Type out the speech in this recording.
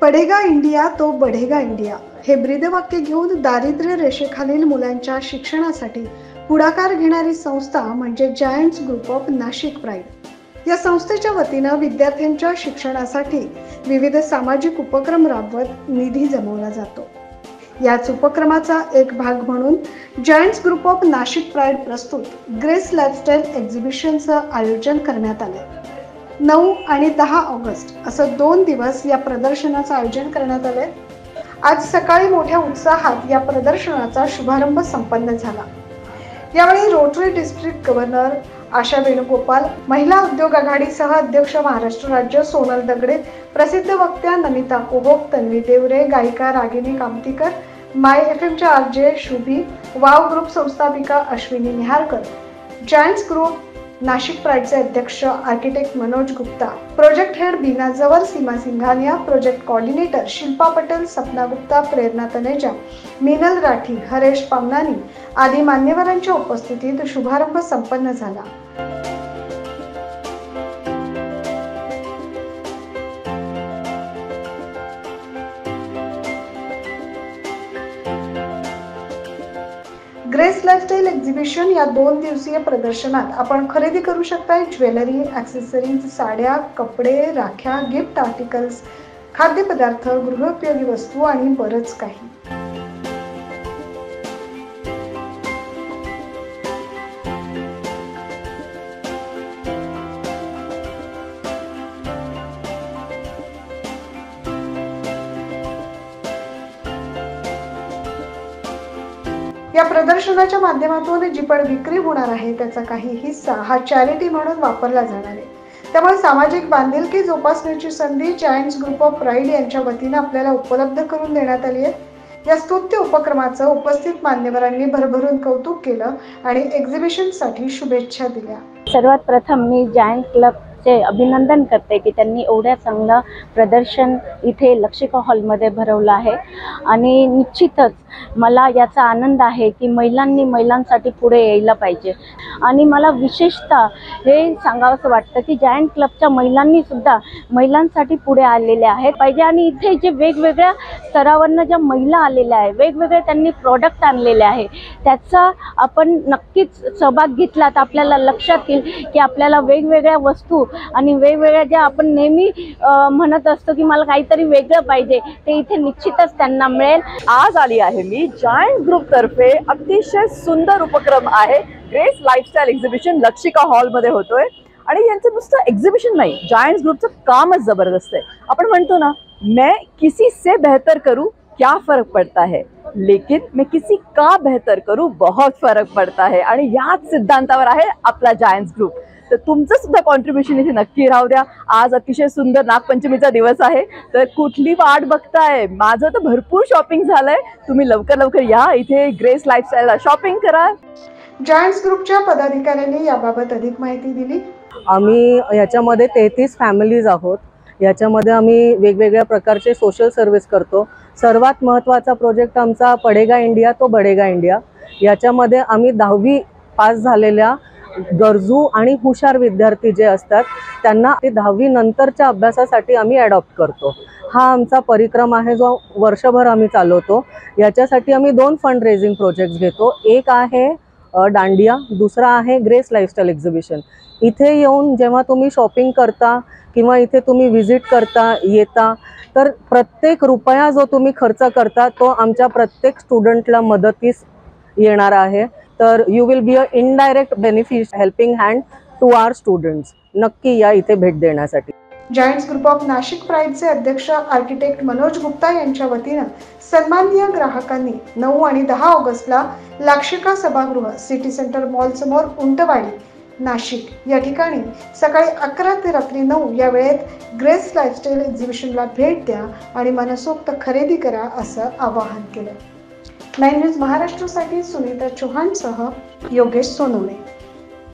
पढेगा India तो बढेगा India हे ब्रीदवाक्य घेऊन दारिद्र्य रेषेखालील मुलांच्या शिक्षणासाठी पुढाकार घेणारी संस्था म्हणजे giants group of Nashik pride. या संस्थेच्या वतीनं विद्यार्थ्यांच्या शिक्षणासाठी विविध सामाजिक उपक्रम राबवत निधी जमवला जातो। याच उपक्रमाचा एक भाग म्हणून giants group of Nashik pride प्रस्तुत ग्रेस लाईफस्टाईल एक्झिबिशनचं आयोजन करण्यात आले। 9 आणि 10 ऑगस्ट असं 2 दिवस या प्रदर्शनाचं आयोजन करण्यात आले। आज सकाळी मोठ्या उत्साहात या प्रदर्शनाचा शुभारंभ संपन्न झाला। यावेळी रोटरी डिस्ट्रिक्ट गव्हर्नर आशा वेणुगोपाल, महिला उद्योग आघाडीसह अध्यक्ष महाराष्ट्र राज्य सोनल दगडे, प्रसिद्ध वक्त्या नमिता कोहोक, तन्वी देवरे, गायिका रागिनी कामतीकर, माय एफएमच्या आरजे शुभी, वाव ग्रुप संस्थापिका अश्विनी निहारकर, जायंट्स ग्रुप नाशिक प्राईडचे अध्यक्ष architect Manoj Gupta, project head Bina Jawar, Seema Singhania, project coordinator Shilpa Patel, Sapna Gupta, Prerna Taneja, Meenal Rathi, Haresh Pamnani आदी मान्यवरांच्या उपस्थितीत शुभारंभ संपन्न झाला। ग्रेस लाईफस्टाईल एक्झिबिशन या 2 दिवसीय प्रदर्शनात आपण खरेदी करू शकता ज्वेलरी, ॲक्सेसरीज, साड्या, कपडे, राख्या, गिफ्ट आर्टिकल्स, खाद्यपदार्थ, गृहोपयोगी वस्तू आणि बरंच काही। या प्रदर्शनाच्या माध्यमातून जी पण विक्री होणार आहे त्याचा काही हिस्सा हा चॅरिटी म्हणून वापरला जाणार आहे। त्यामुळे सामाजिक बांधिलकी जोपासण्याची संधी जायंट्स ग्रुप ऑफ प्राईड यांच्या वतीने आपल्याला उपलब्ध करून देण्यात आली आहे। या स्तुत्य उपक्रमाचं उपस्थित मान्यवरांनी भरभरून कौतुक केलं आणि एक्झिबिशनसाठी शुभेच्छा दिल्या। सर्वात प्रथम मी जायंट क्लबचे अभिनंदन करते की त्यांनी एवढ्या चांगलं प्रदर्शन इथे लक्षिका हॉलमध्ये भरवलं आहे आणि निश्चितच मला याचा आनंद आहे की महिलांसाठी पुढे यायला पाहिजे। आणि मला विशेषतः हे सांगावंसं वाटतं की जायंट क्लबच्या महिलांसाठी पुढे आलेल्या आहेत पाहिजे आणि इथे जे वेगवेगळ्या स्तरावरनं ज्या महिला आलेल्या आहेत, वेगवेगळे त्यांनी प्रोडक्ट आणलेले आहे, त्याचा आपण नक्कीच सहभाग घेतला तर आपल्याला लक्षात येईल की आपल्याला वेगवेगळ्या वस्तू आणि वेगवेगळ्या ज्या आपण नेहमी म्हणत असतो की मला काहीतरी वेगळं पाहिजे ते इथे निश्चितच त्यांना मिळेल। आज आली आहे मी जायंट ग्रुप तर्फे अतिशय सुंदर उपक्रम आहे grace lifestyle exhibition Lakshika hall मध्ये होतोय आणि यांचं नुसतं एक्झिबिशन नाही, जायंट्स ग्रुपचं कामच जबरदस्त आहे। आपण म्हणतो ना, मैं किसी से बेहतर करूं क्या फर्क पड़ता है, लेकिन मैं किसी का बेहतर करूं बहुत फरक पड़ता है। आणि याच सिद्धांतावर आहे आपला जायंट्स ग्रुप। तर तुमचं सुद्धा कॉन्ट्रीब्युशन इथे नक्की राहू द्या। आज अतिशय सुंदर नागपंचमीचा दिवस आहे, तर कुठली वाट बघताय? माझं तर भरपूर शॉपिंग झालंय, तुम्ही लवकर या इथे ग्रेस लाईफस्टाईलला शॉपिंग करा। जायंट्स ग्रुपच्या पदाधिकाऱ्यांनी याबाबत अधिक माहिती दिली। आम्ही याच्यामध्ये 33 फॅमिलीज आहोत। याच्यामध्ये आम्ही वेगवेगळ्या प्रकारचे सोशल सर्व्हिस करतो। सर्वात महत्त्वाचा प्रोजेक्ट आमचा पढेगा इंडिया तो बढेगा इंडिया। याच्यामध्ये आम्ही 10वी पास झालेल्या गरजू आणि हुशार विद्यार्थी जे असतात त्यांना ते 10वी नंतरच्या अभ्यासासाठी आम्ही अडॉप्ट करतो। हा आमचा परिक्रम आहे जो वर्षभर आम्ही चालवतो। याच्यासाठी आम्ही 2 फंड रेझिंग प्रोजेक्ट्स घेतो। एक आहे दांडिया, दुसरा आहे ग्रेस लाईफस्टाईल एक्झिबिशन। इथे येऊन जेव्हा तुम्ही शॉपिंग करता किंवा इथे तुम्ही व्हिजिट करता येता तर प्रत्येक रुपया जो तुम्ही खर्च करता तो आमच्या प्रत्येक स्टुडंटला मदतीस येणार आहे। तर you will be a indirect benefit helping hand to our students. नक्की या इथे भेट देण्यासाठी। जायंट्स ग्रुप ऑफ नाशिक प्राईडचे अध्यक्ष आर्किटेक्ट मनोज गुप्ता यांच्या वतीनं सन्माननीय ग्राहकांनी 9 आणि 10 ऑगस्टला लक्षिका सभागृह, सिटी सेंटर मॉल समोर, उंटवाडी, नाशिक या ठिकाणी सकाळी 11 ते रात्री 9 या वेळेत ग्रेस लाईफस्टाईल एक्झिबिशनला भेट द्या आणि मनसोक्त खरेदी करा असं आवाहन केलं। 9 न्यूज महाराष्ट्रासाठी सुनीता चौहानसह योगेश सोनवणे।